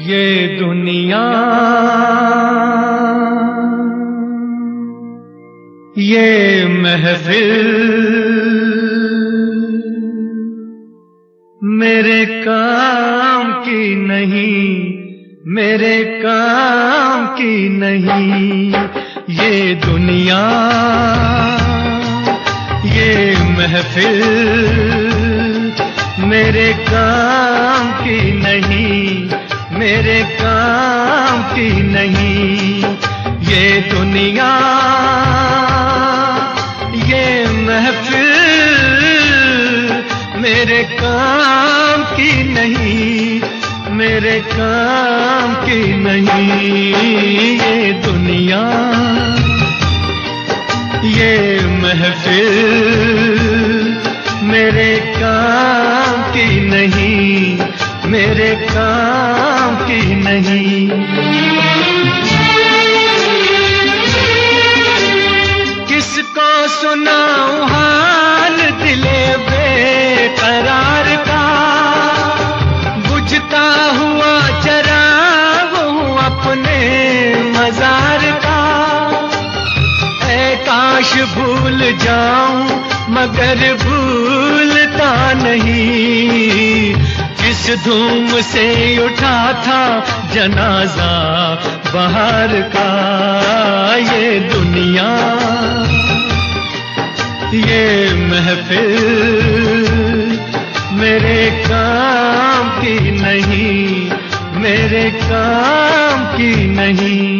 ये दुनिया, ये महफिल मेरे काम की नहीं, मेरे काम की नहीं। ये दुनिया, ये महफिल मेरे काम की नहीं, मेरे काम की नहीं। ये दुनिया, ये महफिल मेरे काम की नहीं, मेरे काम की नहीं। ये दुनिया, ये महफिल मेरे काम की नहीं, मेरे काम की नहीं। किसको सुनाऊं हाल दिले बेकरार का, बुझता हुआ चराग हूँ अपने मजार का। ऐ काश भूल जाऊं मगर भूलता नहीं, जिस धूम से उठा था जनाजा बाहर का। ये दुनिया, ये महफिल मेरे काम की नहीं, मेरे काम की नहीं।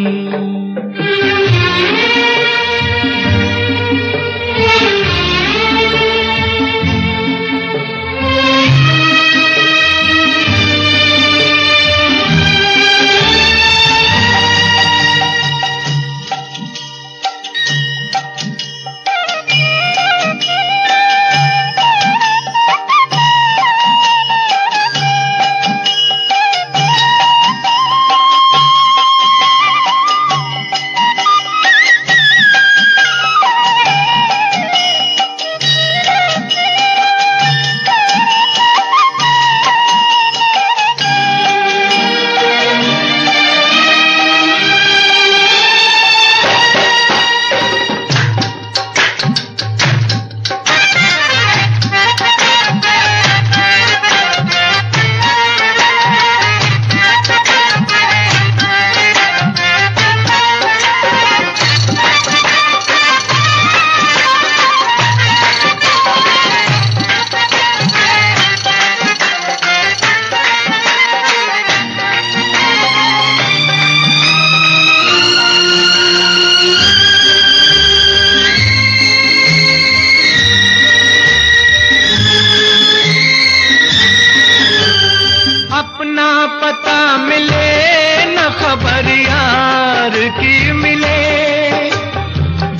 अपना पता मिले न खबर यार की मिले,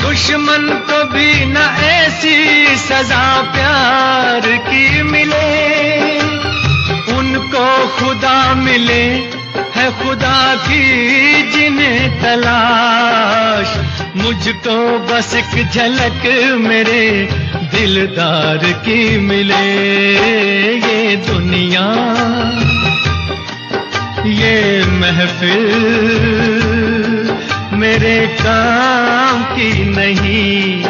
दुश्मन को भी न ऐसी सजा प्यार की मिले। उनको खुदा मिले है खुदा की जिन्हें तलाश, मुझको बस एक झलक मेरे दिलदार की मिले। ये दुनिया, ये महफिल मेरे काम की नहीं,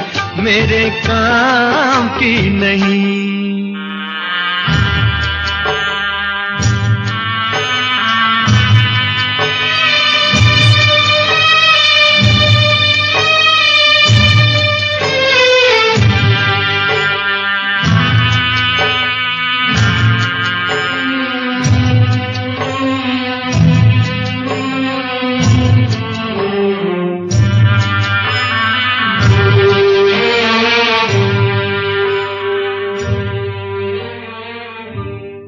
मेरे काम की नहीं।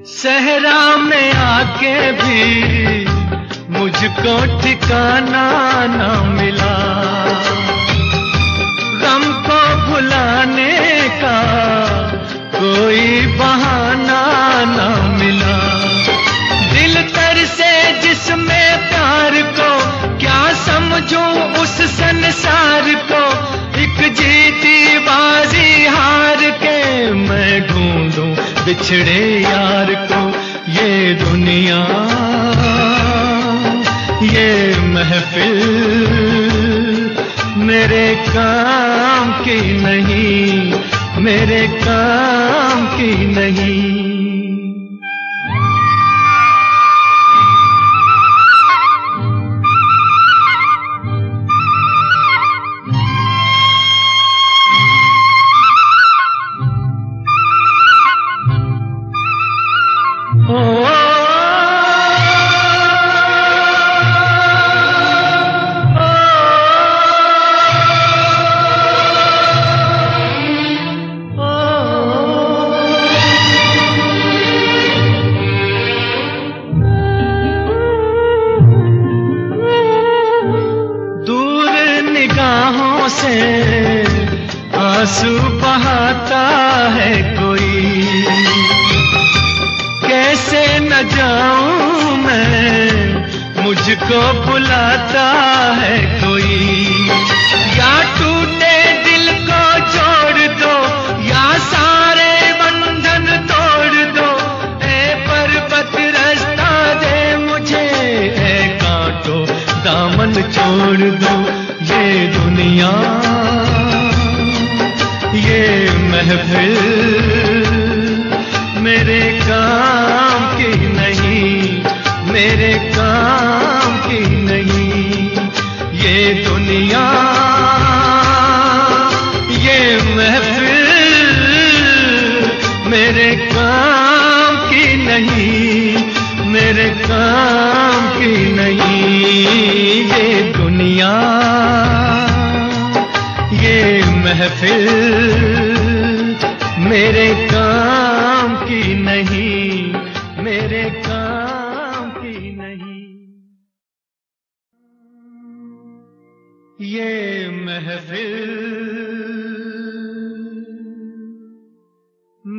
सहरा में आके भी मुझको ठिकाना न मिला, गम को भुलाने का कोई बहाना न मिला। दिल तर से जिसमें प्यार को क्या समझूं उस संसार को, एक जीती बाजी हार के मैं ढूंढूं बिछड़े यार को। ये दुनिया, ये महफिल मेरे काम की नहीं, मेरे काम की नहीं। आंसू बहाता है कोई, कैसे न जाऊं मैं, मुझको बुलाता है कोई। या टूटे दिल को जोड़ दो, या सारे बंधन तोड़ दो। ए पर्वत रास्ता दे मुझे, ए कांटो दामन छोड़ दो। ये दुनिया ये महफिल मेरे काम की नहीं, मेरे काम की नहीं। ये दुनिया ये महफिल मेरे काम की नहीं, मेरे काम की नहीं। ये दुनिया ये महफिल मेरे काम की नहीं, मेरे काम की नहीं। ये महफिल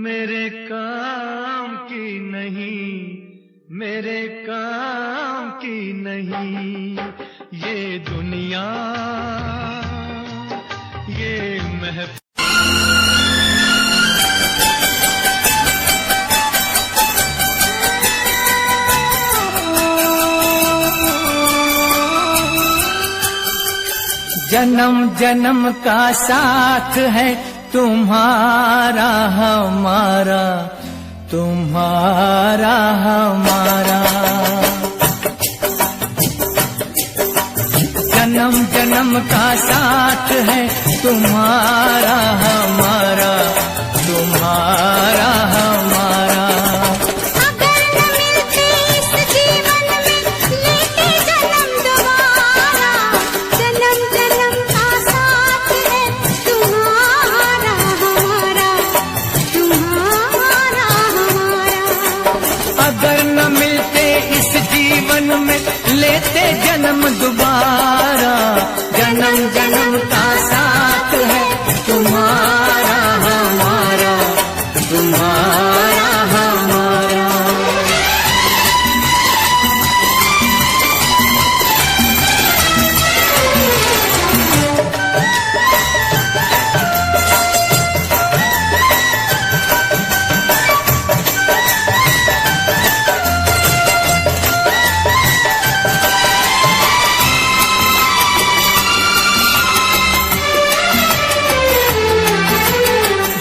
मेरे काम की नहीं, मेरे काम की नहीं। ये दुनिया ये महफिल जन्म जन्म का साथ है तुम्हारा हमारा, तुम्हारा हमारा। जन्म जन्म का साथ है तुम्हारा हमारा, तुम्हारा हमारा। अगर न मिलते इस जीवन में लेते जन्म दोबारा, जन्म जन्म का साथ है तुम्हारा हमारा, तुम्हारा हमारा। अगर न मिलते इस जीवन में लेते जन्म दोबारा, जन्म जन्म का साथ है तुम्हारा हमारा, तुम्हारा हमारा।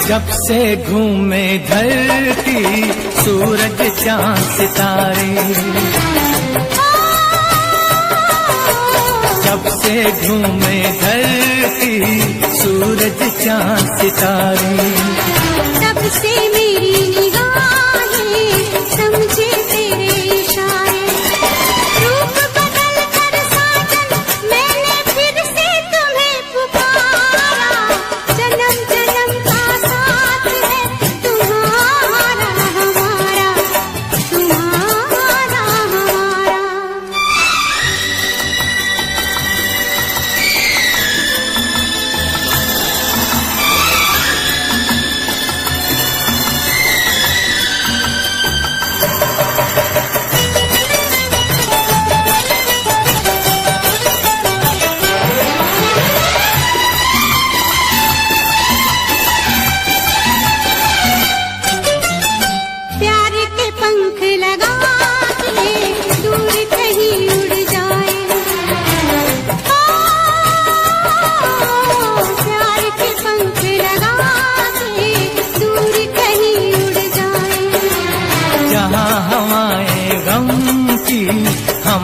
जब से घूमे धरती सूरज चांद सितारे, जब से घूमे धरती सूरज चांद सितारे। तब से मेरी निगाहें समझे तेरे इशारे। रूप बदल कर साजन मैंने फिर से तुम्हें पुकारा। जन्म जन्म का साथ है तुम्हारा हमारा, तुम्हारा हमारा।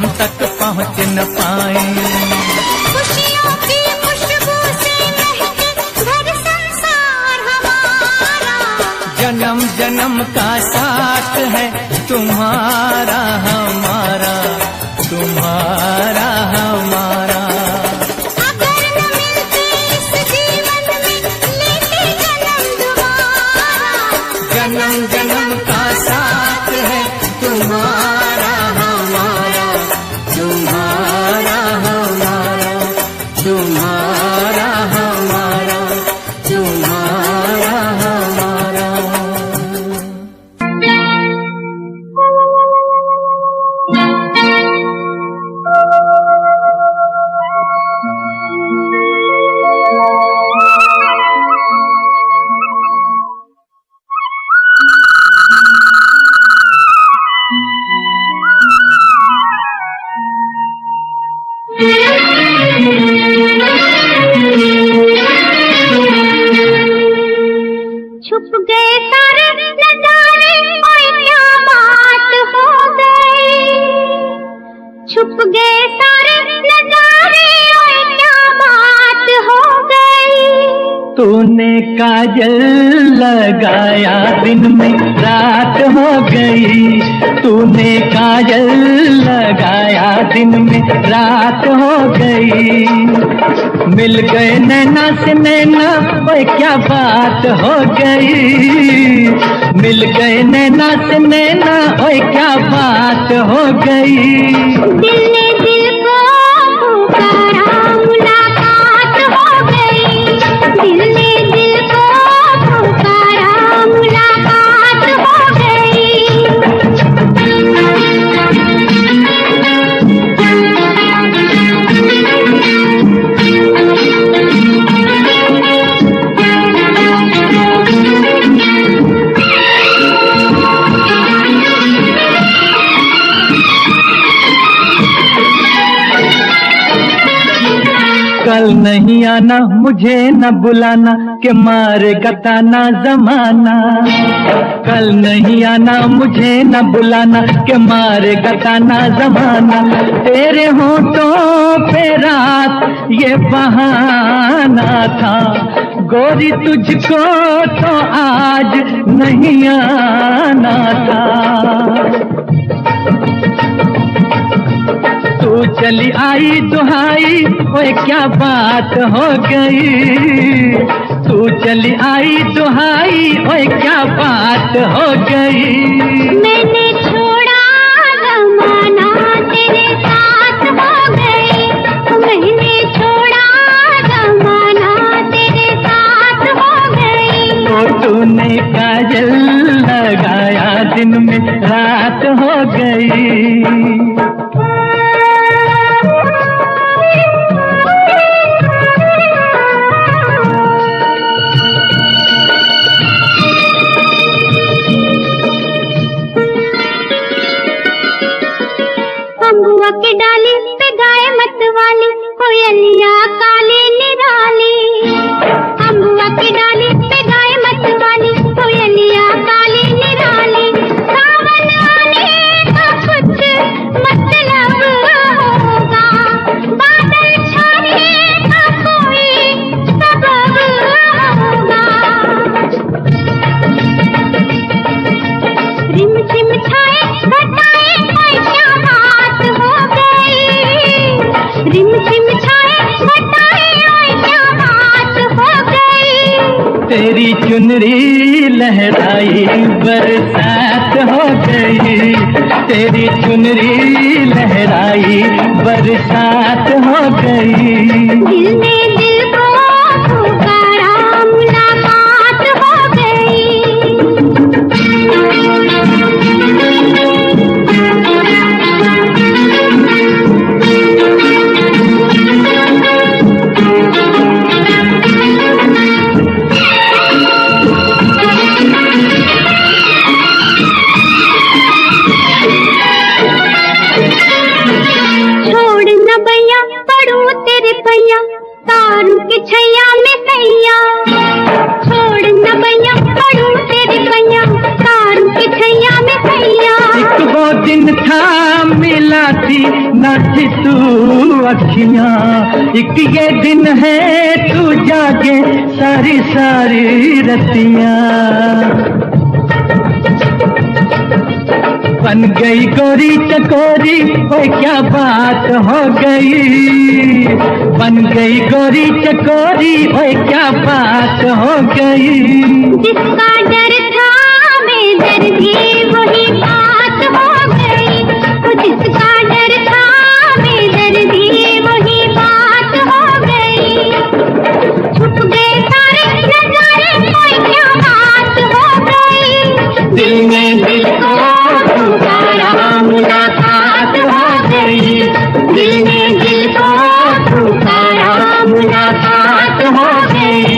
हम तक पहुँच न पाए। खुशियों की खुशबू से महके घर संसार हमारा, जन्म जन्म का साथ है तुम्हारा हमारा, तुम्हारा हमारा। अगर न मिलते इस जीवन में लेते जन्म दोबारा, जन्म जन्म का साथ है तुम्हारा हमारा, तुम्हारा हमारा, तुम्हारा हमारा, तुम्हारा हमारा। छुप गए सारे नजारे और क्या बात हो गई, छुप गए सारे नजारे और क्या बात हो गई। तूने काजल लगाया दिन में रात हो गई, तूने काजल लगाया दिन में रात हो गई। मिल गए नैना से नैना ओए क्या बात हो गई, मिल गए नैना से नैना ओए क्या बात हो गई। दिल ने दिल को पुकारा मुलाकात हो गई, दिल ने दिल को पुकारा मुलाकात हो गई। कल नहीं आना मुझे न बुलाना के मारे गताना जमाना, कल नहीं आना मुझे न बुलाना के मारे गताना जमाना। तेरे होठों पे रात ये बहाना था, गोरी तुझको तो आज नहीं आना था। तू चली आई दुहाई ओए क्या बात हो गई, तू चली आई दुहाई ओए क्या बात हो गई। मैंने छोड़ा जमाना तेरे साथ हो गई, मैंने छोड़ा जमाना तेरे साथ हो गई। तो तूने काजल लगाया दिन में रात हो गई। अम्बुआ की डाली पे गाय मत वाली कोयलिया काली निराली, अम्बुआ की डाली पे गाय मत वाली कोयलिया काली निराली। सावन आने का कुछ मतलब होगा, बादल छाने का कोई सबब होगा। रिम झिम छाए घटाए कोई क्या बात हो गई, रिम झिम छाए घटाए कोई क्या बात हो गई। तेरी चुनरी लहराई बरसात हो गई, तेरी चुनरी लहराई बरसात हो गई। दिल ने दिल को पुकारा मुलाकात हो गई। दिन था मिला थी ना थी तू अखियां, एक ये दिन है तू जागे सारी सारी रतियां। बन गई गोरी चकोरी, ओए क्या बात हो गई। बन गई गोरी चकोरी, ओए क्या बात हो गई। जिसका डर था मैं डर भी वही बात हो गई। जिसका डर था मैं डर भी वही बात हो गई। छुप गए सारे नजारे, कोई क्या बात हो गई। दिल में दिल को पुकारा, मुलाकात हो गई। दिल में दिल को पुकारा, मुलाकात हो गई।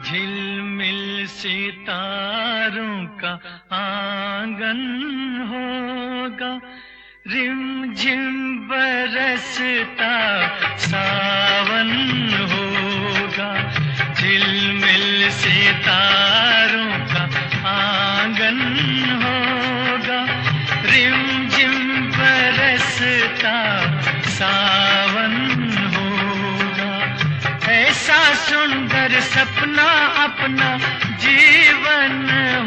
झिलमिल सितारों का आंगन होगा, रिमझिम बरसता सावन होगा। झिलमिल सितारों का आंगन होगा, रिमझिम बरसता सावन होगा। ऐसा सुंदर सपना अपना जीवन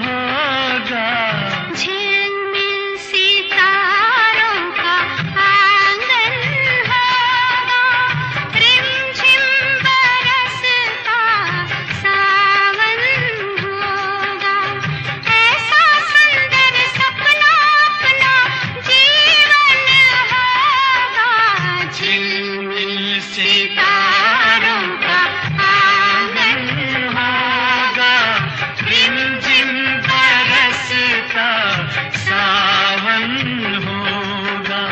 होगा। झिलमिल सितारों का आंगन होगा, रिमझिम बरसता सावन होगा। ऐसा सुंदर सपना अपना जीवन होगा। झिलमिल सितारों का आंगन होगा, रिमझिम बरसता सावन होगा।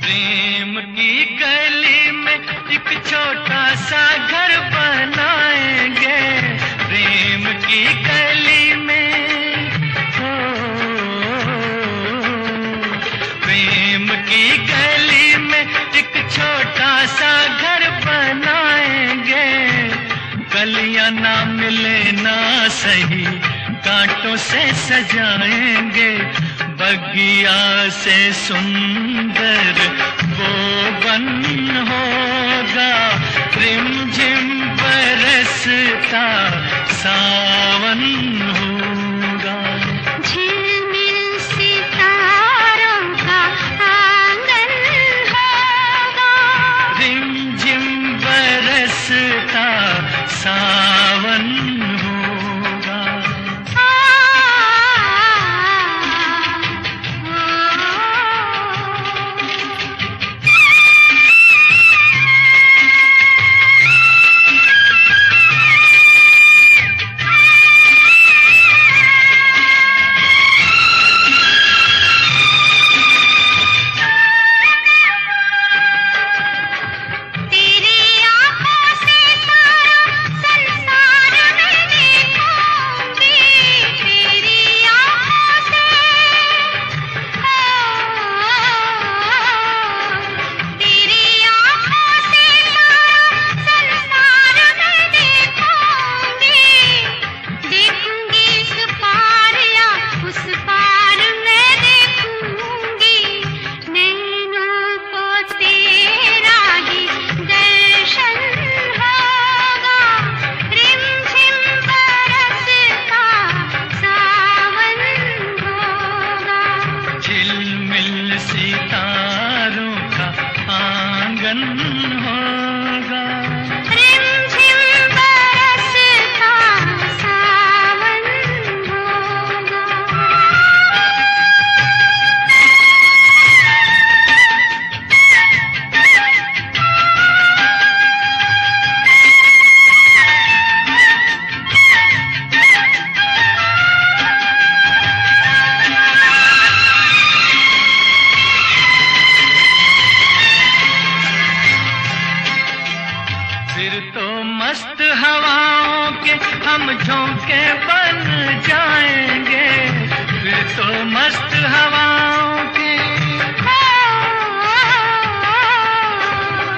प्रेम की गली में एक छोटा सा घर बनाएंगे। प्रेम की गली में हो, प्रेम की गली में एक छोटा सा घर बनाएंगे। गलियां ना मिले ना सही, कांटों से सजाएंगे। बगिया से सुंदर वो बन होगा, रिमझिम बरसता सावन होगा। झिलमिल सितारों का आंगन होगा, रिमझिम बरसता सावन होगा। तेरी आंखों से सारा संसार मैंने हम झोंके बन जाएंगे फिर तो मस्त हवाओं के,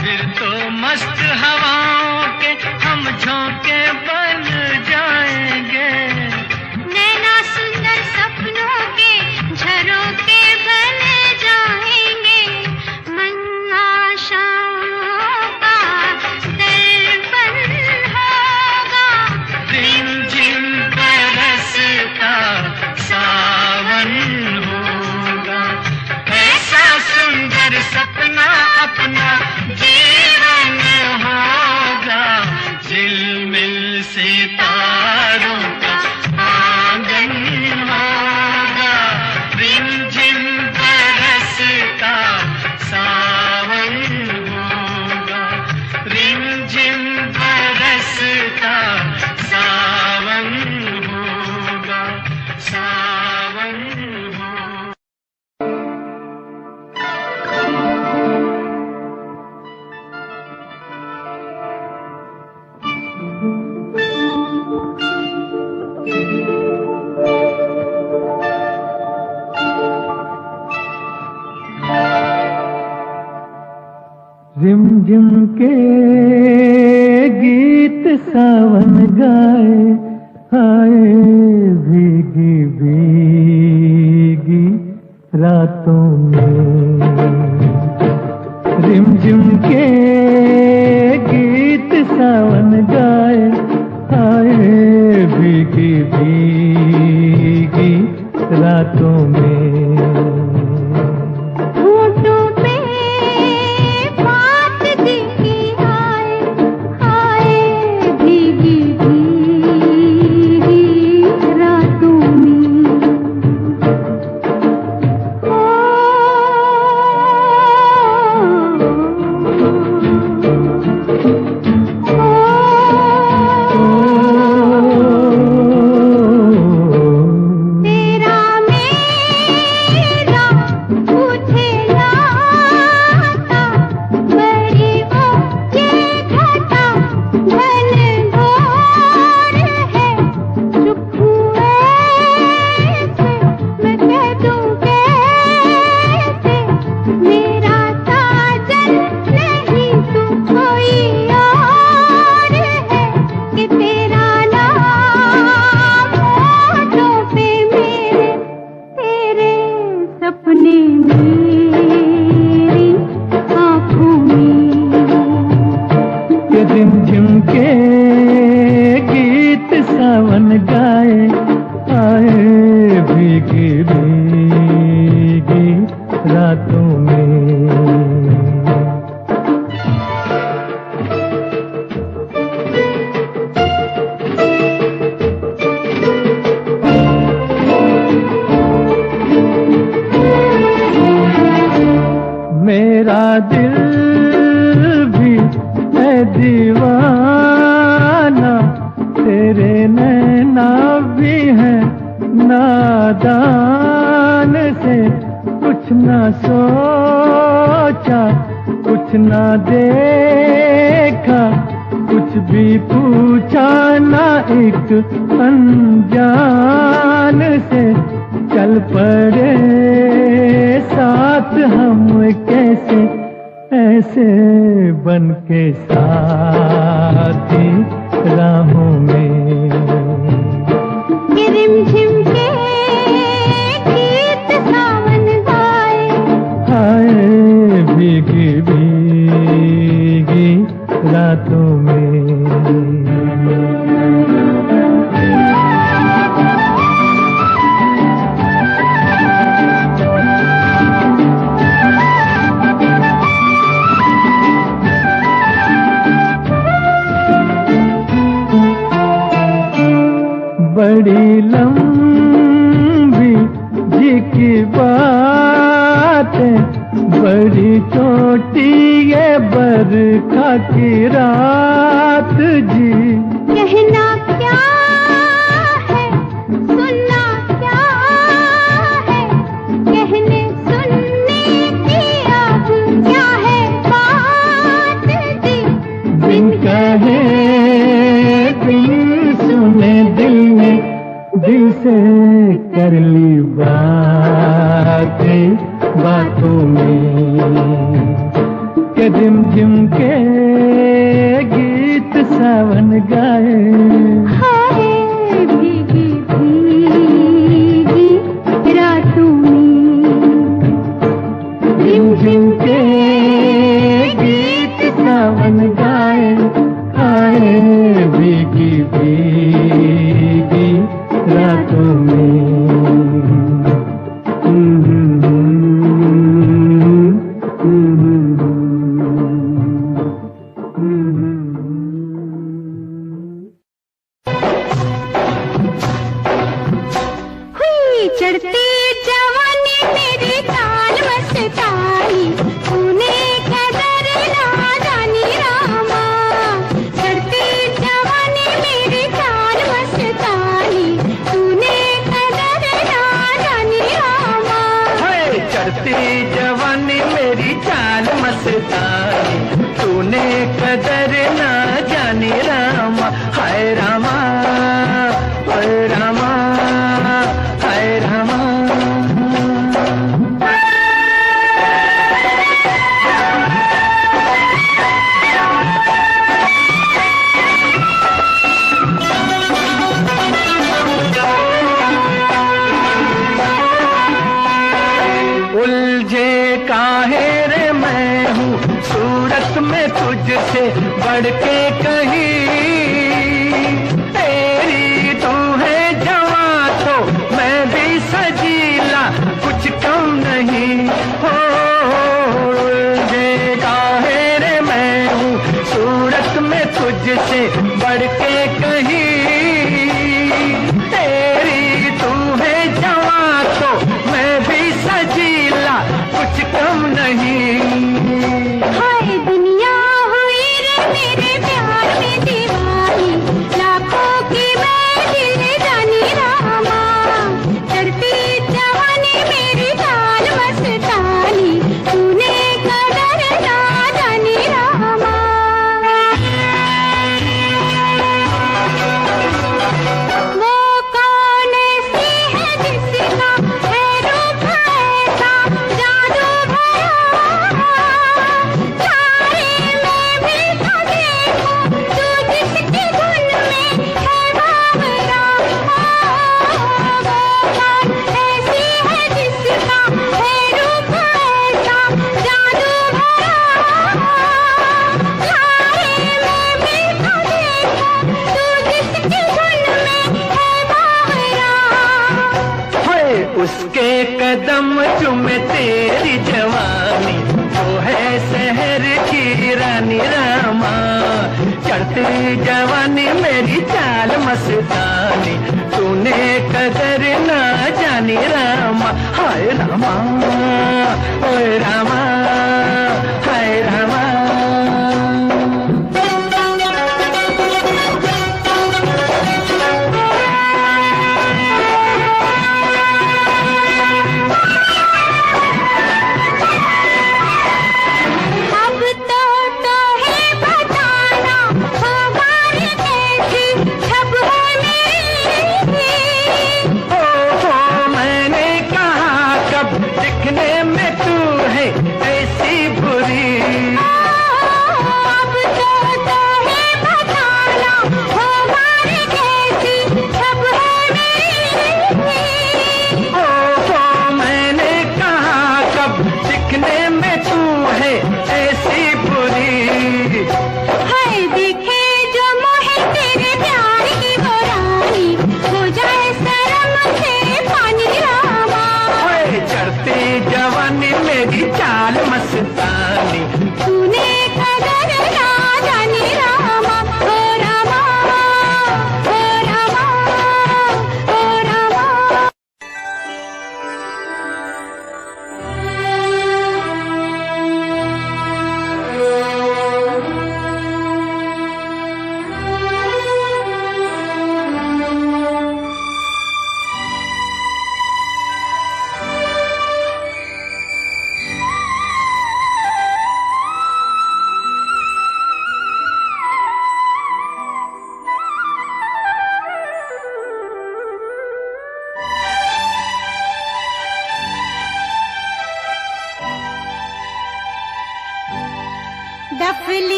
फिर तो मस्त हवाओं के हम झोंके बन जाएंगे। नैना सुंदर सपनों के झरोखे बन जाएंगे, मन आशाओं का दर्पण होगा। रिमझिम बरसता सावन होगा, ऐसा सुंदर सपना अपना जीवन होगा। झिलमिल सितारों का आंगन होगा, रिमझिम बरसता सावन होगा, रिमझिम बरसता सावन होगा, सावन होगा। रिमझिम के गीत सावन गाए, आए भीगी भीगी रातों में। रिमझिम के गीत सावन गाए, आए भीगी भीगी रातों में। होठों पे बात दिखी आए, आए भीगी भीगी रातों में। तेरा मेरा मुझे लाता, बड़ी वो ये घटा घन घोर है। चुप हुए थे मैं कह दूं कैसे, मेरा साजन नहीं तू कोई और है। कि तेरा नाम होठों पे मेरे, तेरे सपने मेरी आँखों में। के रिमझिम के गीत सावन गाए, आए भीगी भीगी रातों में। मेरा दिल भी है दीवाना, तेरे नैना भी है नादान से। कुछ ना सोचा, कुछ ना देखा, कुछ भी पूछा ना एक अनजान से। चल पड़े साथ हम कैसे, ऐसे बन के साथी राहों में। कि रिमझिम के गीत सावन गाए, आए भीगी भीगी रातों में। बड़ी लंबी जी की बात है, बड़ी छोटी ये बरखा की रात जी। कहना क्या है, सुनना क्या है, कहने सुनने की अब क्या है बात जी। बिन कहे बिन सुने दिल से कर ली बातें बातों में के झिम झिम के गीत सावन गाए। हाय भीगी भीगी रातों में झिम झिम के गीत सावन गाए। आए भीगी भीगी रातों में। हुई चढ़ती जवानी मेरी चाल मस्तानी, तूने कदर ना जानी रामा। चढ़ती जवानी मेरी चाल मस्तानी, तूने कदर ना जानी रामा। हाय चढ़ती जवानी मेरी चाल मस्तानी, तूने कदर ना जानी रामा। हाय रामा हाय रामा हाय रामा। उलझे काहे रे मैं हूँ सूरत में तुझसे बढ़ के कहीं। तेरी तू है जवां तो मैं भी सजीला, कुछ कम नहीं हो। उलझे काहे रे मैं हूँ सूरत में तुझसे बढ़ के कहीं। तेरी तू है जवां तो मैं भी सजीला, कुछ कम नहीं। हाय दुनिया हुई रे मेरे प्यार में दीवानी, लाखों की मैं दिल जानी रामा। चढ़ती जवानी मेरी चाल मस्तानी, तूने कदर ना जानी रामा। वो कौन सी है जिसका है रूप ऐसा जादू भरा। तारे में भी तो देखो तू जिसकी धुन में है बावरा। वो कौन ऐसी है जिसका है रूप ऐसा जादू भरा। तारे में भी तो देखो तू जिसकी धुन में है बावरा। हाय उसके कदम चुमे तेरी जवानी, वो है शहर की रानी रामा। चढ़ती जवानी मेरी चाल मस्तानी, तूने कदर ना जानी रामा। हाय रामा ओए रामा हाय रामा। अब तो है बताना हमारी कैसी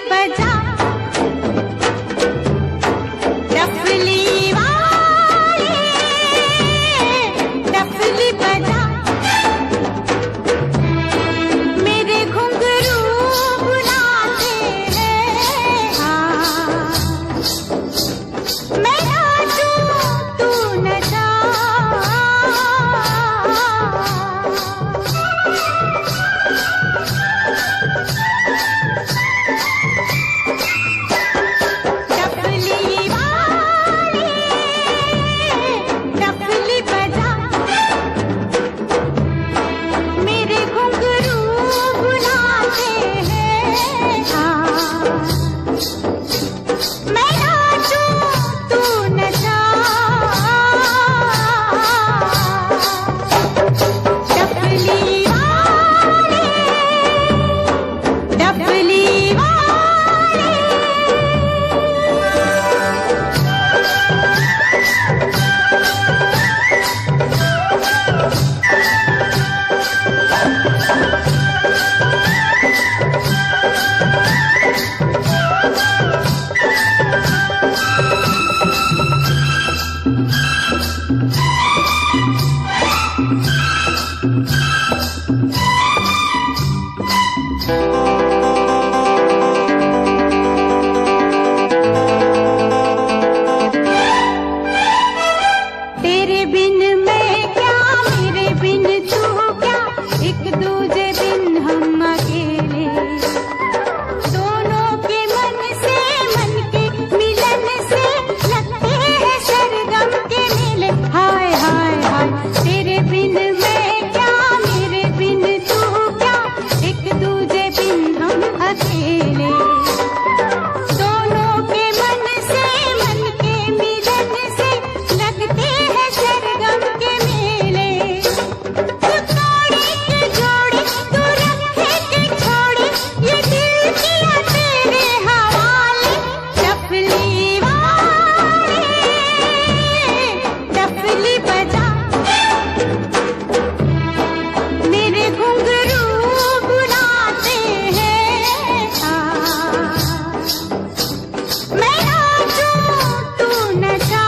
बजा, डफली वाले डफली बजा, मेरे घुंघरू बुलाते हैं। हाँ, मैं नाचूं तू नचा, डफली वाले डफली बजा, मेरे घुंघरू बुलाते हैं। हाँ, मैं नाचूं तू नचा, डफली वाले डफली वाले। तेरे बिन मैं क्या, मेरे बिन तू क्या, एक दूजे बिन हम अकेले, दोनों के मन से मन के मिलन से लगते हैं सरगम के मेले। हाय हाय हाय, तेरे बिन मैं क्या, मेरे बिन तू क्या, एक दूजे बिन हम अकेले, दोनों के मन से मन के मिलन से लगते हैं सरगम के मेले। तू तोड़े के जोड़े, तू रखे के छोड़े, ये दिल किया तेरे हवाले, डफली वाले डफली बजा, मेरे घुंघरू बुलाते हैं। हाँ, मैं नाचूं तू नचा,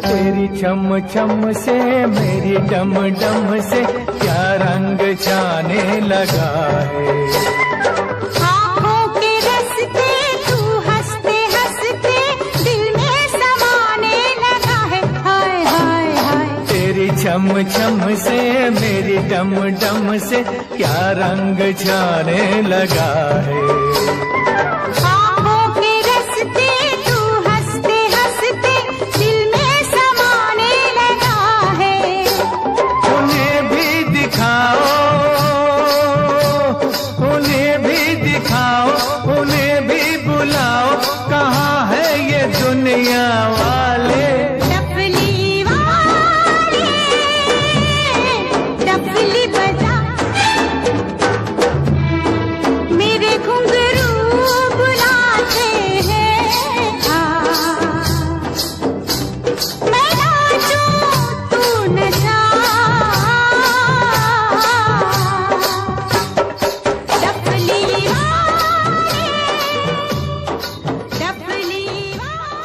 तेरी छम छम से मेरी डम डम से क्या रंग जाने लगा है। आँखों के रस्ते तू हंसते हंसते दिल में समाने लगा है। हाय हाय हाय, तेरी छम छम से मेरी डम डम से क्या रंग जाने लगा है। आँखों के रस्ते तू हंसते हंसते दिल में समाने लगा है। उन्हें भी दिखाओ, उन्हें भी दिखाओ, उन्हें भी बुलाओ, कहाँ है ये दुनिया वाले। डफली वाले डफली बजा, मेरे घुंघरू बुलाते हैं। हाँ, मैं नाचूं तू नचा, डफली वाले डफली वाले।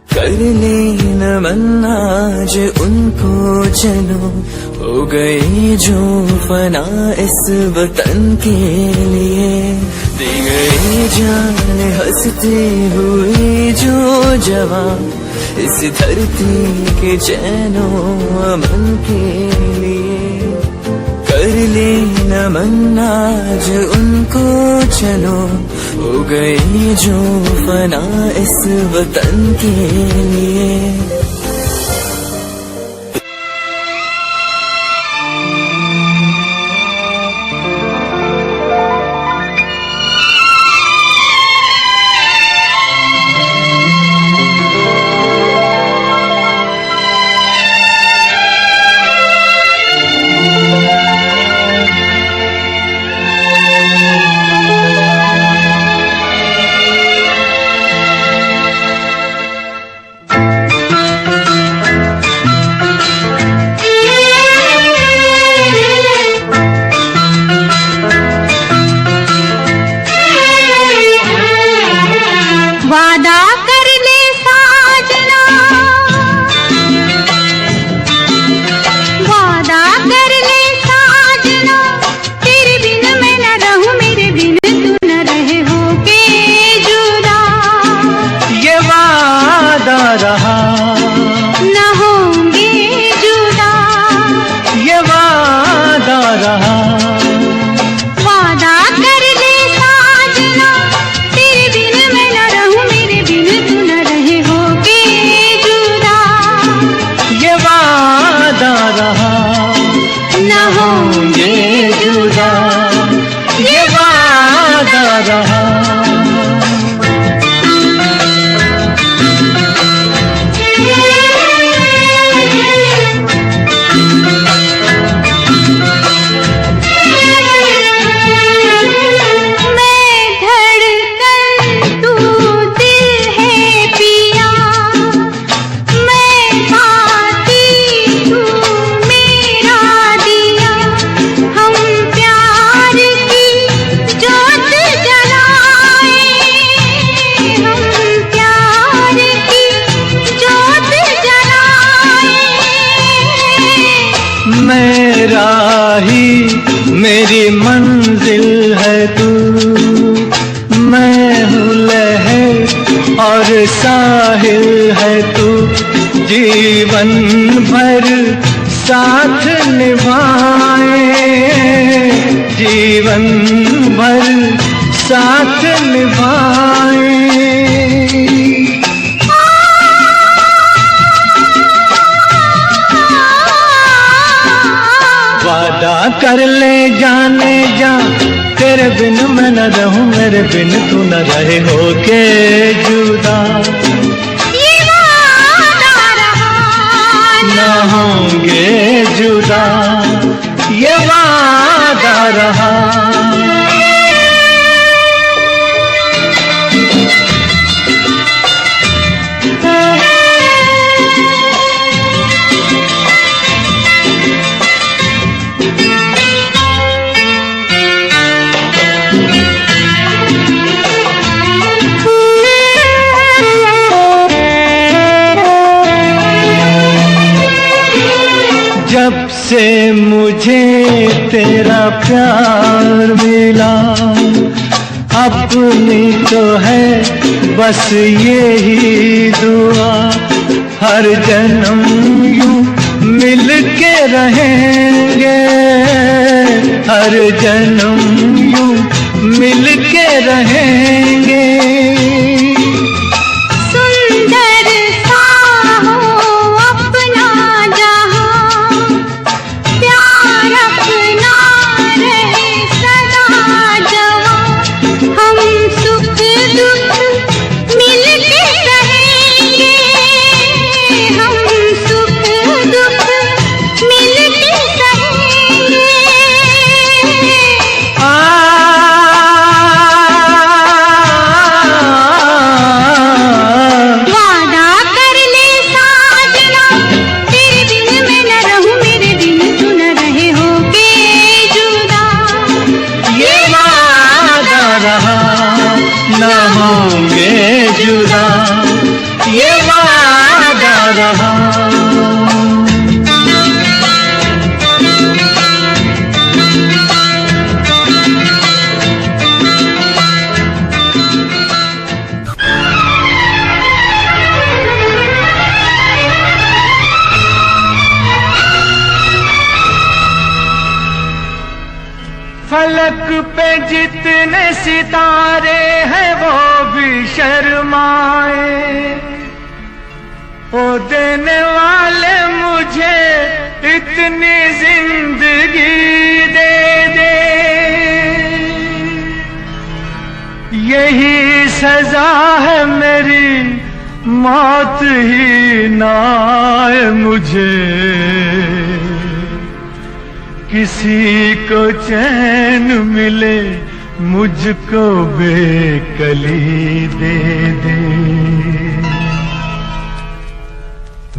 कर ले नमन आज उनको चलो, हो गई जो फना इस वतन के लिए। दे गए जान हंसते हुए जो जवान इस धरती के चैनो अमन के लिए। कर ले नमन आज उनको चलो, हो गए जो फना इस वतन के लिए। वादा कर ले साजना, वादा कर ले साजना, तेरे बिन मैं न रहूं, मेरे बिन तू न रहे हो के जुदा। ये वादा रहा न होंगे जुदा, ये वादा रहा। वादा कर ले साजना, तेरे बिन मैं न रहूं, मेरे बिन तू न रहे हो के जुदा। ये वादा रहा न होंगे जुदा, ये वादा रहा। मैं धड़कन तू दिल है पिया, मैं बाती तू मेरा दिया। हम प्यार की जोत जलाए, हम प्यार की जोत जलाए। मेरा ही मेरी मंजिल है तू, मैं हूँ लहर और साहिल है तू। जीवन भर साथ निभाए, जीवन भर साथ निभाए। वादा कर ले जाने जा, तेरे बिन मैं न रहूं, मेरे बिन तू न रहे हो के जुदा। ये वादा रहा न होंगे जुदा, ये वादा रहा। जब से मुझे तेरा प्यार मिला, अपनी तो है बस यही दुआ। हर जन्म यूं मिल के रहेंगे, हर जन्म यूं मिल के रहेंगे। सुंदर सा हो अपना जहां, प्यार अपना रहे सदा जवां। हम सुख दुख मिल के रहेंगे, हम सुख दुख मिल के रहेंगे। फलक पे जितने सितारे हैं वो भी शर्माए। ओ देने वाले मुझे इतनी जिंदगी दे दे, यही सजा है मेरी, मौत ही ना आए मुझे। किसी को चैन मिले, मुझको बेकली दे दे।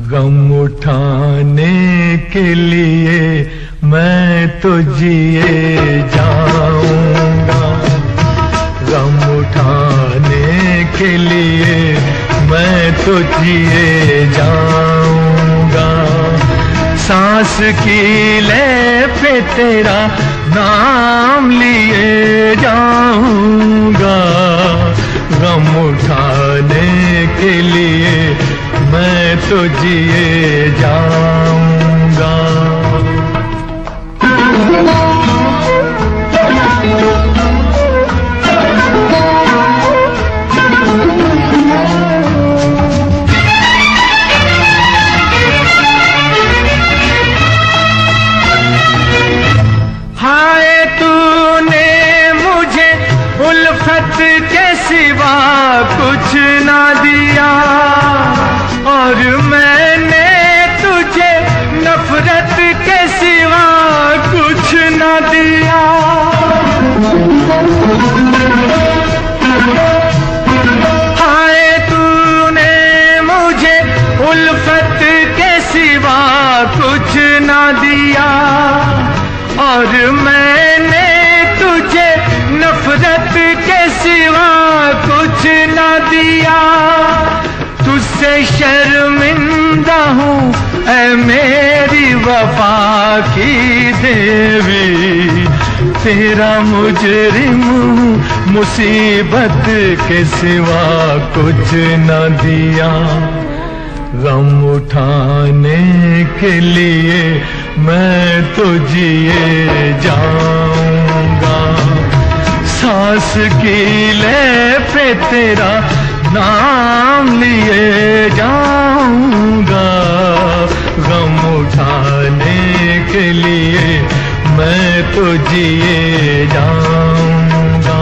गम उठाने के लिए मैं तो जिए जाऊंगा, गम उठाने के लिए मैं तो जिए जाऊंगा। सांस की ले पे तेरा नाम लिए जाऊंगा, गम उठाने के लिए मैं तो जिए जाऊंगा। हाय तूने मुझे उल्फत के सिवा कुछ ना दिया, और मैंने तुझे नफरत के सिवा कुछ ना दिया। हाय तूने मुझे उल्फत के सिवा कुछ ना दिया, और मैंने तुझे नफरत के सिवा कुछ ना दिया। तुझसे शर्मिंदा हूँ ऐ मेरी वफा की देवी, तेरा मुजरिम हूँ, मुसीबत के सिवा कुछ न दिया। गम उठाने के लिए मैं तो जिए जाऊंगा, सांस की ले पे तेरा नाम लिए जाऊंगा। गम उठाने के लिए मैं तो जिए जाऊंगा।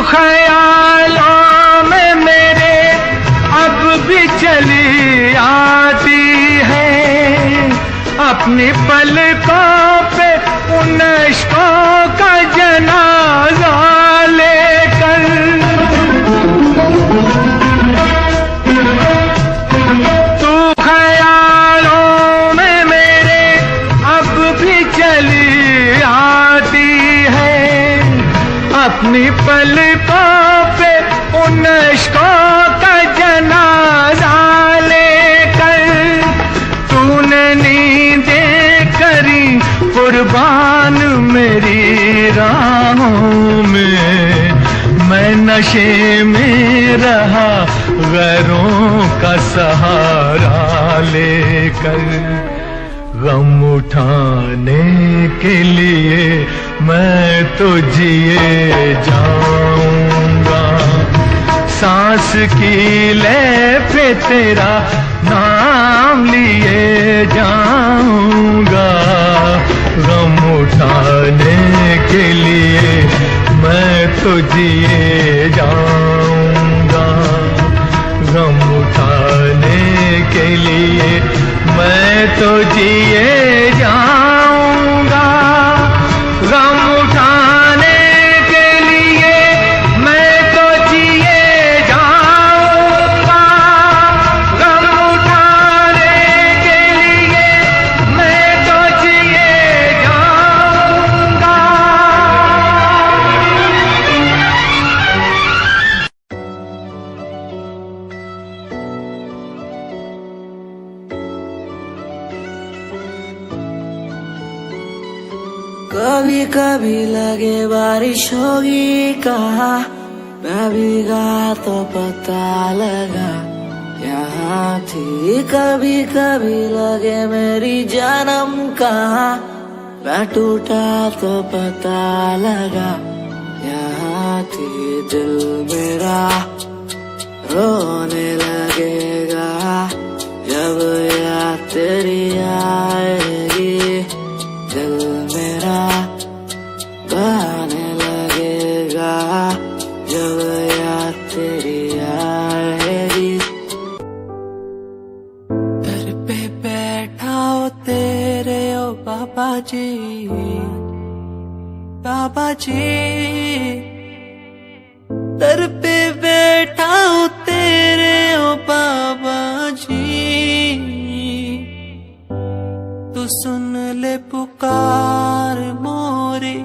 ख्यालों में मेरे अब भी चली आती है, अपनी पलकों पे उन इश्कों का जनाजा लेकर। तू ख्यालों में मेरे अब भी चली आती है, अपनी पलकों पे उन इश्कों का जनाजा लेकर। तूने नींदें करी कुर्बान मेरी राहों में, मैं नशे में रहा गैरों का सहारा लेकर। गम उठाने के लिए मैं तो जिए जाऊंगा, सांस की ले पे तेरा नाम लिए जाऊंगा। गम उठाने के लिए मैं तो जिए जाऊंगा, गम उठाने के लिए मैं तो जिए जाऊंगा। गम उठाने के लिए मैं तो जिए जाऊंगा, गम उठाने के लिए मैं तो जिए जाऊंगा। कभी कभी लगे बारिश होगी कहा, मैं भीगा तो पता लगा यहाँ थी। कभी कभी लगे मेरी जन्म कहाँ, मैं टूटा तो पता लगा यहाँ थी। दिल मेरा रोने लगेगा जब याद तेरी आएगी। दिल मेरा बहने लगेगा जब याद तेरी आएगी। दर पे बैठा हो तेरे ओ बाबा जी, बाबा जी। दर पे बैठा हो तेरे ओ बाबा जी, तू सुन ले पुकार मोरी,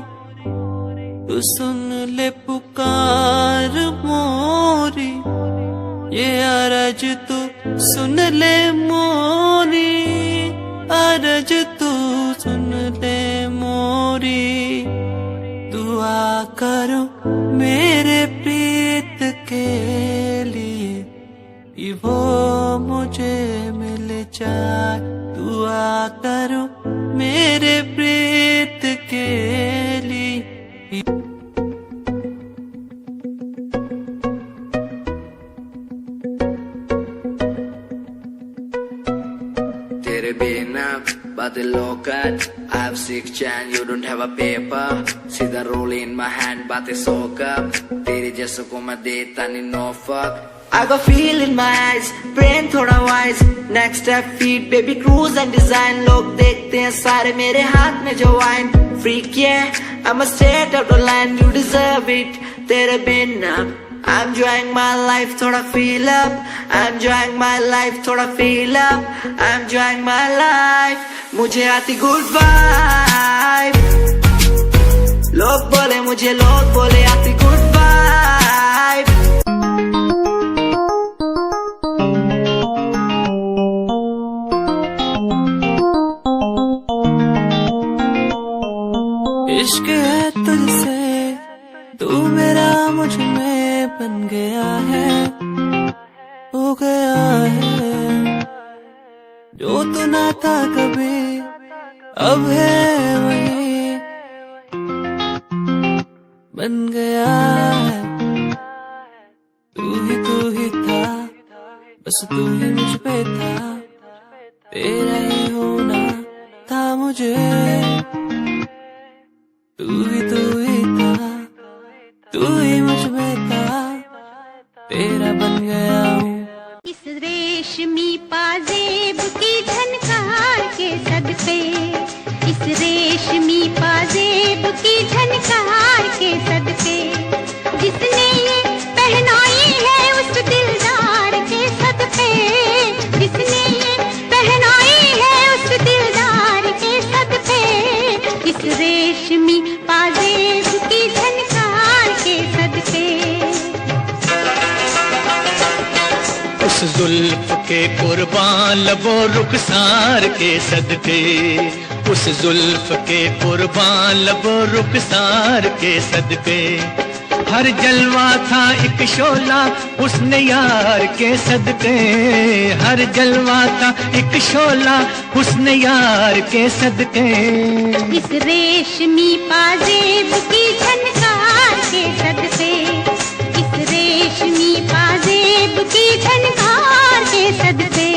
तू सुन ले पुकार मोरी। ये अरज तू सुन ले मोरी, अरज तू सुन ले मोरी। दुआ करो मेरे प्रीत के लिए कि वो मुझे मिल जाए। दुआ करो मेरे प्रीत के लिए। तेरे बिना बादलों का I have 6 chan, you don't have a paper. सीधा roll in my hand, बातें soak up. तेरे जैसों को मैं देता नहीं no fuck. I got feel in my eyes, brain थोड़ा wise. Next step feet, baby cruise and design. लोग देखते हैं सारे मेरे हाथ में जो wine. Freak yeah, I'm a straight out of line. You deserve it, तेरे बिना I'm enjoying my life, थोड़ा feel up. I'm enjoying my life, थोड़ा feel up. I'm enjoying my life. मुझे आती good vibe. लोग बोले मुझे, लोग बोले आती good vibe. इश्क है तुझसे, तू मेरा मुझ में बन गया है, हो गया है। जो तू ना था कभी अब है वही बन गया है। तू ही था, बस तू ही मुझ पे था। तेरा ही होना था मुझे। तू ही था, तू ही मुझ में था। तेरा बन गया हूँ। इस रेशमी पाजेब की झनकार के सदके, इस रेशमी पाजेब की झनकार के सदके, जिसने ये पहनाई है उस दिलदार के सदके, जिसने ये पहनाई है उस दिलदार के सदके। इस रेशमी पाजेब की झनकार के सदके। उस जुल्फ के कुर्बान लबो रुखसार के सदके, उस जुल्फ के कुर्बान लबो रुखसार के सदके। हर जलवा था एक शोला उसने यार के सदके, हर जलवा था एक शोला उसने यार के सदके। इस रेशमी पाजेब की झनकार के सदके, इस रेशमी पाजेब की झनकार के सदके।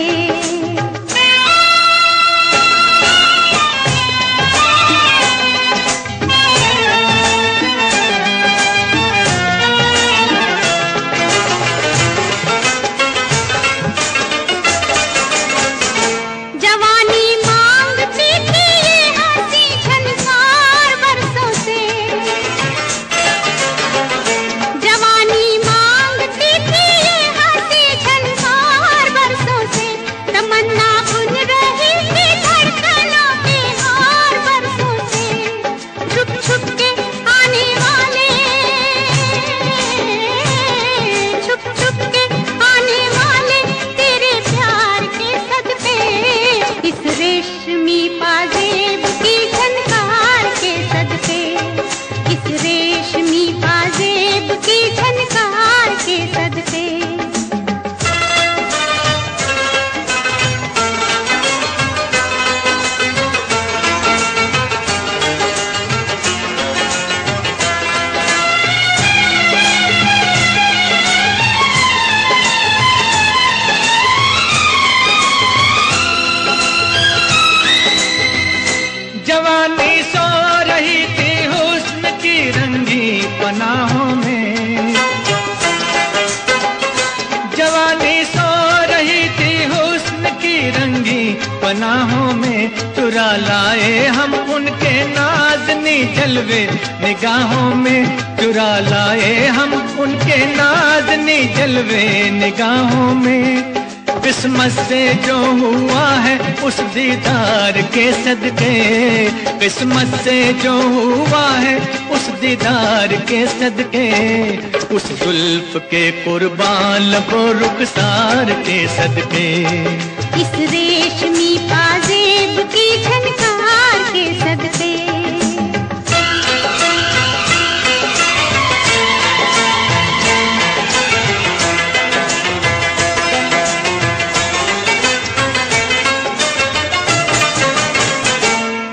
रंगी पनाहों में चुरा लाए हम उनके नाज़नी जलवे निगाहों में चुरा लाए हम उनके नाज़नी जलवे निगाहों में। किस्मत से जो हुआ है उस दीदार के सदके, किस्मत से जो हुआ है उस दीदार के सदके, उस जुल्फ के कुर्बान लबो रुखसार के सदके, इस रेशमी पाजेब की झनकार के सदके।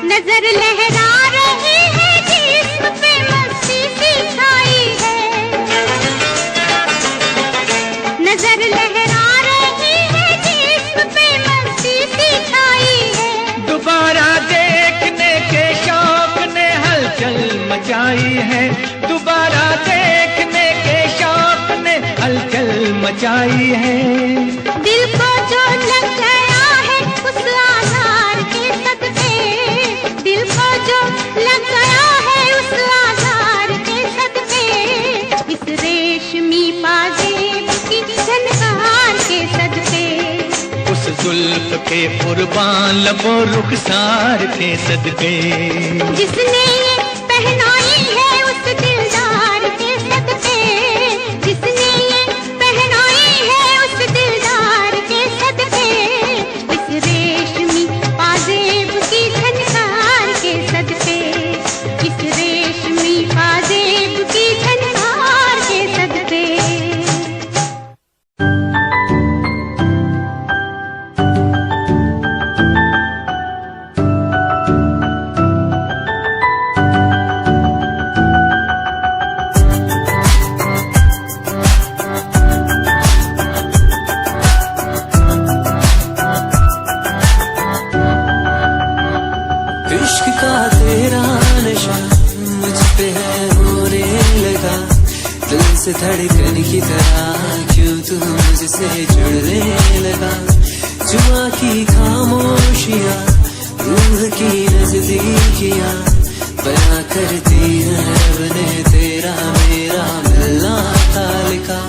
नजर लहरा रही है जिस्म पे मस्ती सी छाई है, नजर लहरा रही है जिस्म पे मस्ती सी छाई है। दोबारा देखने के शौक ने हलचल मचाई है, दोबारा देखने के शौक ने हलचल मचाई है। दिल को जो लग गया है उस आधार के सदके, दिल को जो लग गया है उस आधार के सदके, इस रेशमी पाजेब की झनकार के सदके, उस जुल्फ के कुर्बान लबो रुखसार के सदके, जिसने ये पहनाई है उस दिलदार के सदके, जिसने ये पहनाई है उस दिलदार के सदके, इस रेशमी पाजेब की झनकार के सदके, इस रेशमी पाजेब की झनकार के सदके। इश्क का तेरा नशा मुझ पे है होने लगा, दिल से धड़कन की तरह क्यों तू मुझसे जुड़ने लगा। जुआ की खामोशियाँ रूह की नजदीकियाँ बना करती है रब ने तेरा मेरा मिलना था लिखा।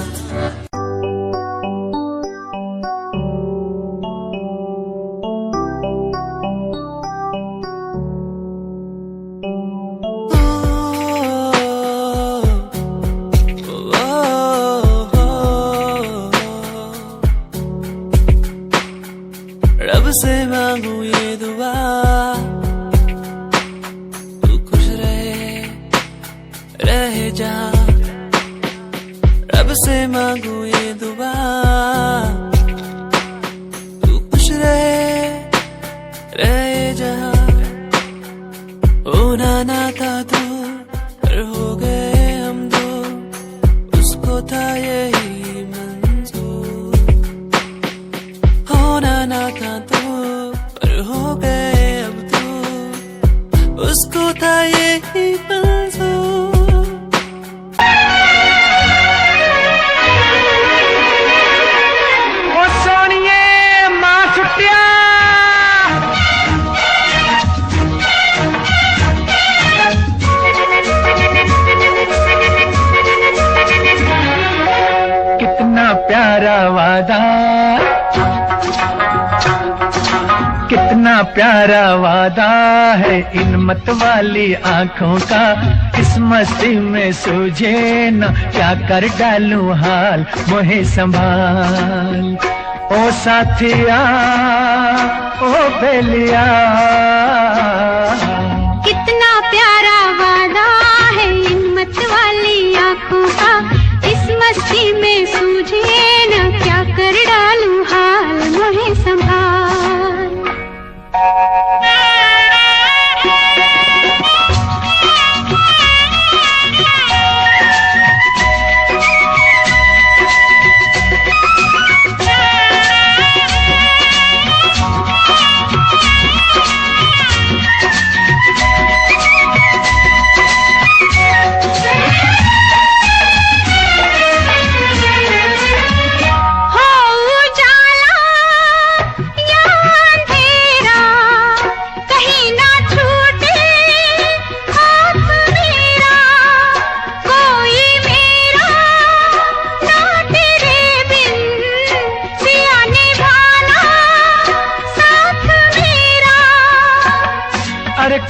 रब से मांगू ये दुआ तू खुश रहे जा, रब से मांगू ये दुआ तू खुश रहे जा। होना ना था तू पर हो गए हम दो, उसको था यही मंजूर। होना ना था तू पर हो गए अब तो, उसको था यही मंजूर। ओ सोनिए मां छुट्टिया कितना प्यारा वादा, कितना प्यारा वादा है इन मत वाली आंखों का, इस मस्ती में सूझे न क्या कर डालूं हाल मोहे संभाल। ओ साथिया ओ बेलिया, कितना प्यारा वादा है इन मत वाली आंखों का, इस मस्ती में सूझे न क्या कर डालूं हाल मोहे संभाल।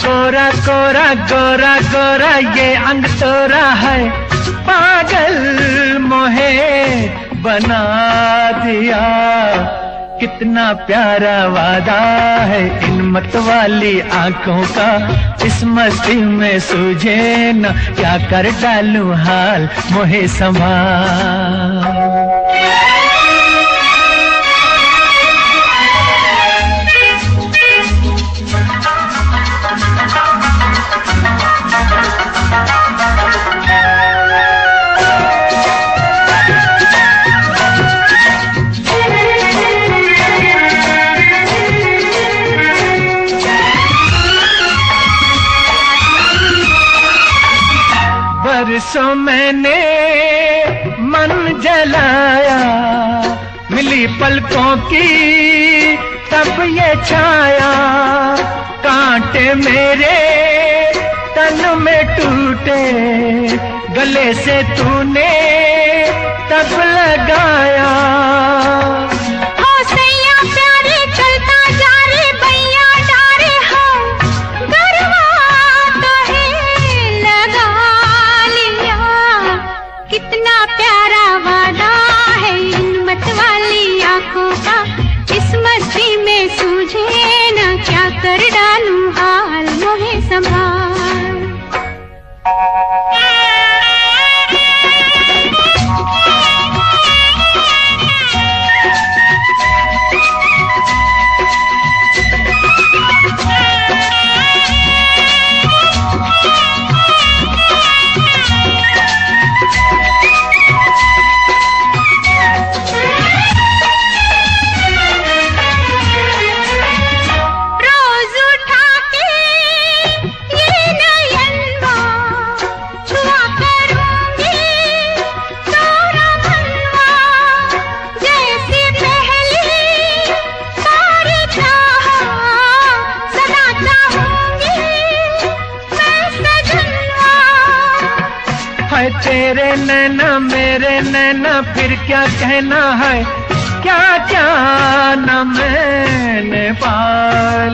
कोरा कोरा गोरा गोरा ये अंग तोरा है, पागल मोहे बना दिया। कितना प्यारा वादा है इन मतवाली आंखों का, इस मस्ती में सूझे न क्या कर डालूं हाल मोहे संभाल। बरसों मैंने मन जलाया, मिली पलकों की तब ये छाया। कांटे मेरे तन में टूटे, गले से तूने तब लगाया। कर डालूं हाल मोहे संभाल। तेरे नैना मेरे नैना फिर क्या कहना है, क्या क्या न मैंने पा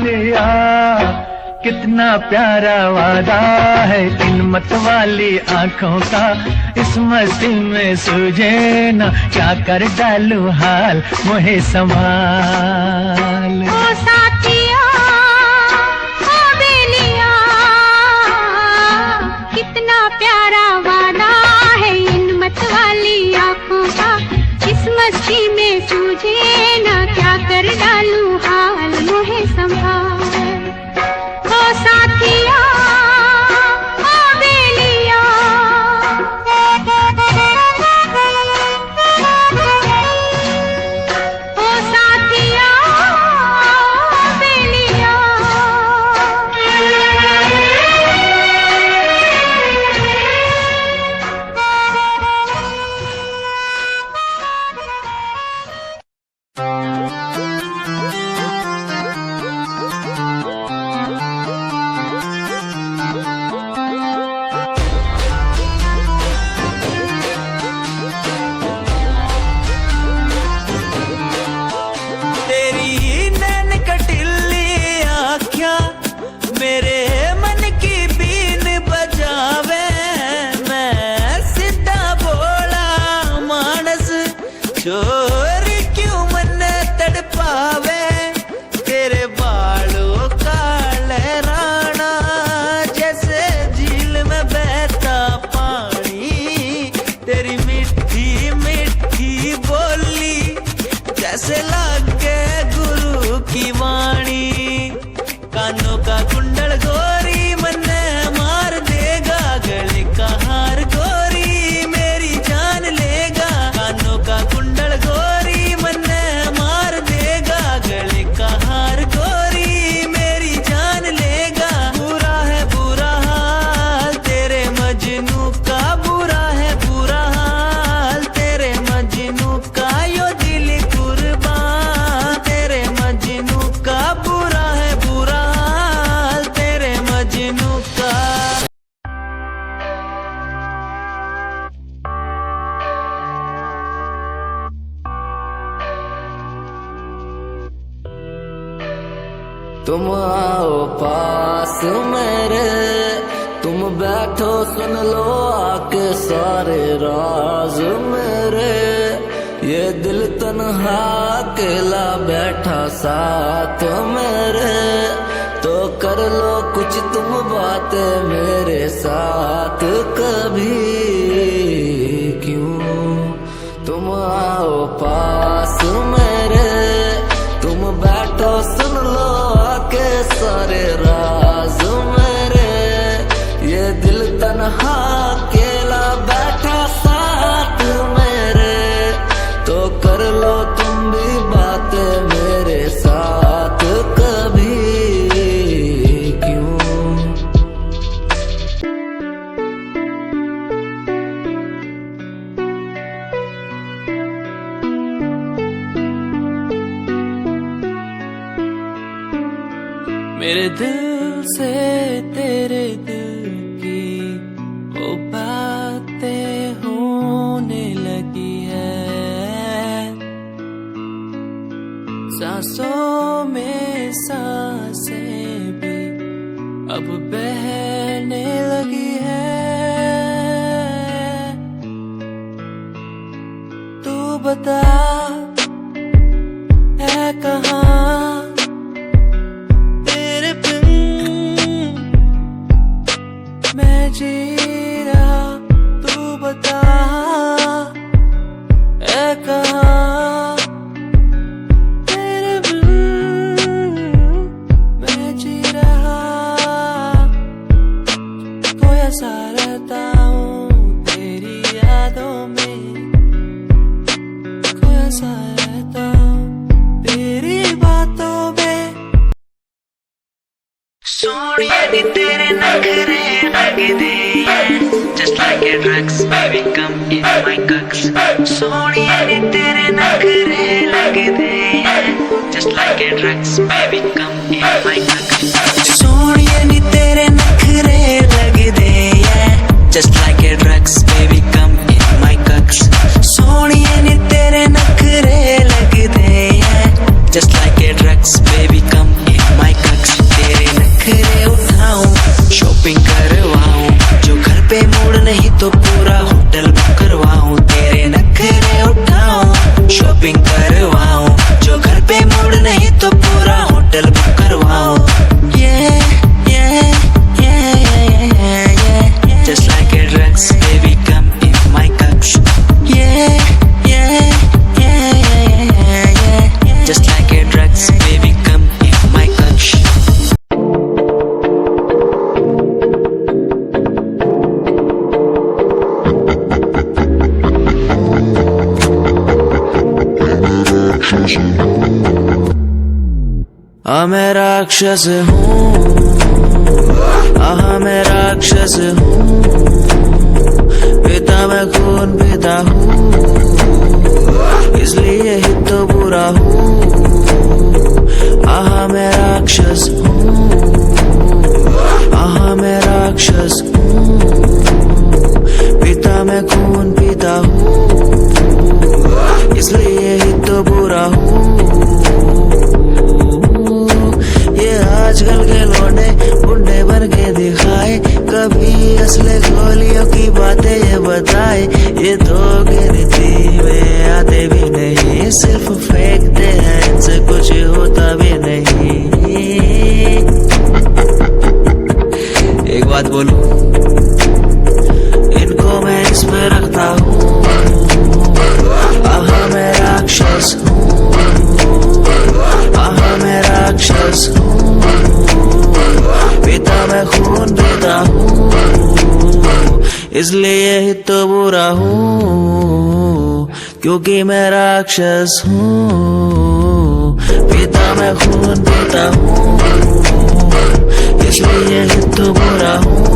लिया। कितना प्यारा वादा है इन मतवाली आंखों का, इस मस्ती में सूझे न क्या कर डालूं हाल मोहे संभाल। ओ साथिया ओ बेलिया, कितना प्यारा वादा है इन मतवाली आंखों का, इस मस्ती में सूझे न क्या कर डालूं हाल मोहे संभाल। ओ साथिया ओ बेलिया, ओ साथिया ओ बेलिया। तुम आओ पास मेरे, तुम बैठो सुन लो आके सारे राज मेरे। ये दिल तन्हा अकेला बैठा साथ मेरे, तो कर लो कुछ तुम बातें मेरे साथ कभी। क्यों तुम आओ पास मेरे, तुम बैठो सुन लो आके सारे राज मेरे। ये दिल तन्हा अकेला बैठा साथ मेरे, तो कर लो तुम भी बातें मेरे साथ कभी। क्यों मेरे दिल से तेरे दिल की वो बातें होने लगी है, सांसों में सांसें भी अब बहने लगी है। तू बता है कहाँ मैं जी रहा, तू बता है कहाँ तेरे बिन मैं जी रहा। खोया सा रहता हूँ तेरी यादों में, खोया सा रहता हूँ तेरी बातों में। सोनिया नी तेरे नखरे लगदे just like a drugs, baby come in my cucks. Sonia नी तेरे नखरे लगदे just like a drugs, baby come in my cucks. Sonia नी तेरे नखरे लगदे just like a drugs, baby come in my cucks. Sonia नी तेरे नखरे लगदे just like a drugs, baby come in my cucks. तेरे नखरे उठाऊं शॉपिंग करवाऊं, जो घर पे मूड नहीं तो पूरा होटल बुक करवाऊं। तेरे नखरे उठाऊं शॉपिंग करवाऊं, जो घर पे मूड नहीं तो पूरा होटल बुक करवाऊं। Just like a drugs, baby come in my cucks. Just like a drugs, baby come in my cucks. मैं राक्षस हूँ, मैं राक्षस हूँ, पिता मैं खून पिता हूँ, इसलिए ही तो बुरा हूँ। मैं राक्षस हूँ, मैं राक्षस हूँ, पिता मैं खून पिता हूँ, इसलिए ही तो बुरा हूँ। आजकल के लौंडे बुंडे बन के दिखाए, कभी असले गोलियों की बातें ये बताए। ये तो गिनती में आते भी नहीं, सिर्फ फेंकते हैं, इनसे कुछ होता भी नहीं। एक बात बोलूं, इनको मैं इसमें रखता हूँ। मैं राक्षस हूँ, मैं राक्षस हूँ, पिता मैं खून पीता हूँ, इसलिए ही तो बुरा हूँ, क्योंकि मैं राक्षस हूँ, पिता मैं खून पीता हूँ, इसलिए ही तो बुरा हूँ।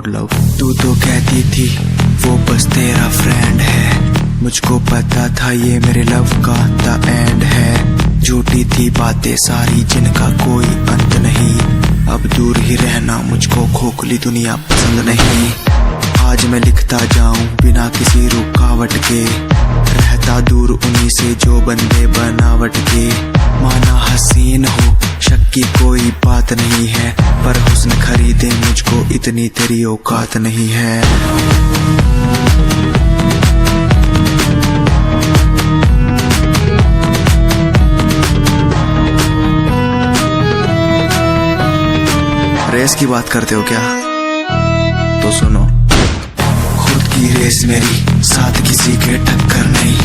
लव तू तो कहती थी वो बस तेरा फ्रेंड है, मुझको पता था ये मेरे लव का द एंड है। झूठ थी बातें सारी जिनका कोई अंत नहीं। अब दूर ही रहना मुझको खोखली दुनिया पसंद नहीं। आज मैं लिखता जाऊं बिना किसी रुकावट के, रहता दूर उन्हीं से जो बंदे बनावट के। माना हसीन हो शक की कोई बात नहीं है, पर हुस्न खरीदे मुझको इतनी तेरी औकात नहीं है। रेस की बात करते हो क्या? तो सुनो, खुद की रेस मेरी साथ किसी के टक्कर नहीं।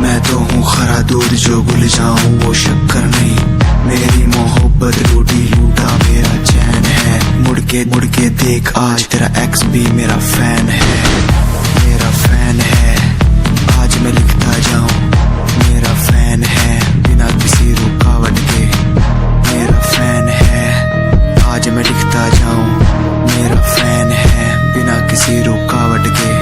मैं तो हूँ खरा दूध जो भूल जाऊं वो शक्कर नहीं। मेरी मोहब्बत लूटी लूटा मेरा चैन है। मुड़ के देख आज तेरा एक्स भी मेरा फैन है, मेरा फैन है। आज मैं लिखता जाऊं मेरा फैन है, बिना किसी रुकावट के मेरा फैन है। आज मैं लिखता जाऊं मेरा फैन है, बिना किसी रुकावट के।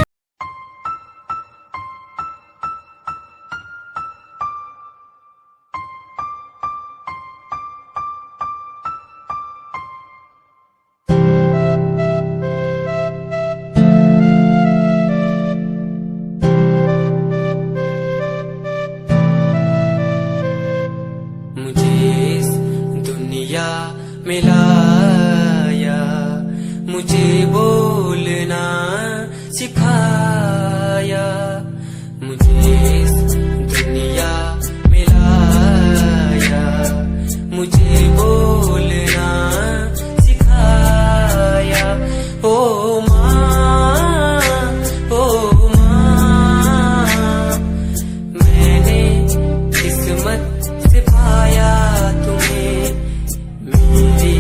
मिलाया, मुझे बोलना सिखाया, मुझे इस दुनिया मिलाया, मुझे बोलना सिखाया। ओ माँ, ओ माँ, मैंने किस्मत से पाया तुम्हें, मेरी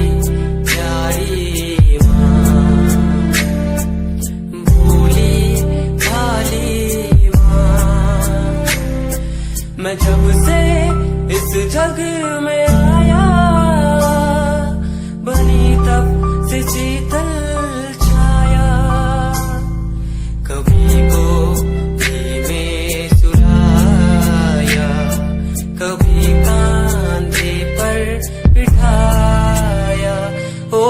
प्यारी माँ, भोली भाली माँ। मैं जब से इस जग में आया, बनी तब से शीतल छाया। कभी गोदी में सुलाया, कभी कांधे पर बिठाया। ओ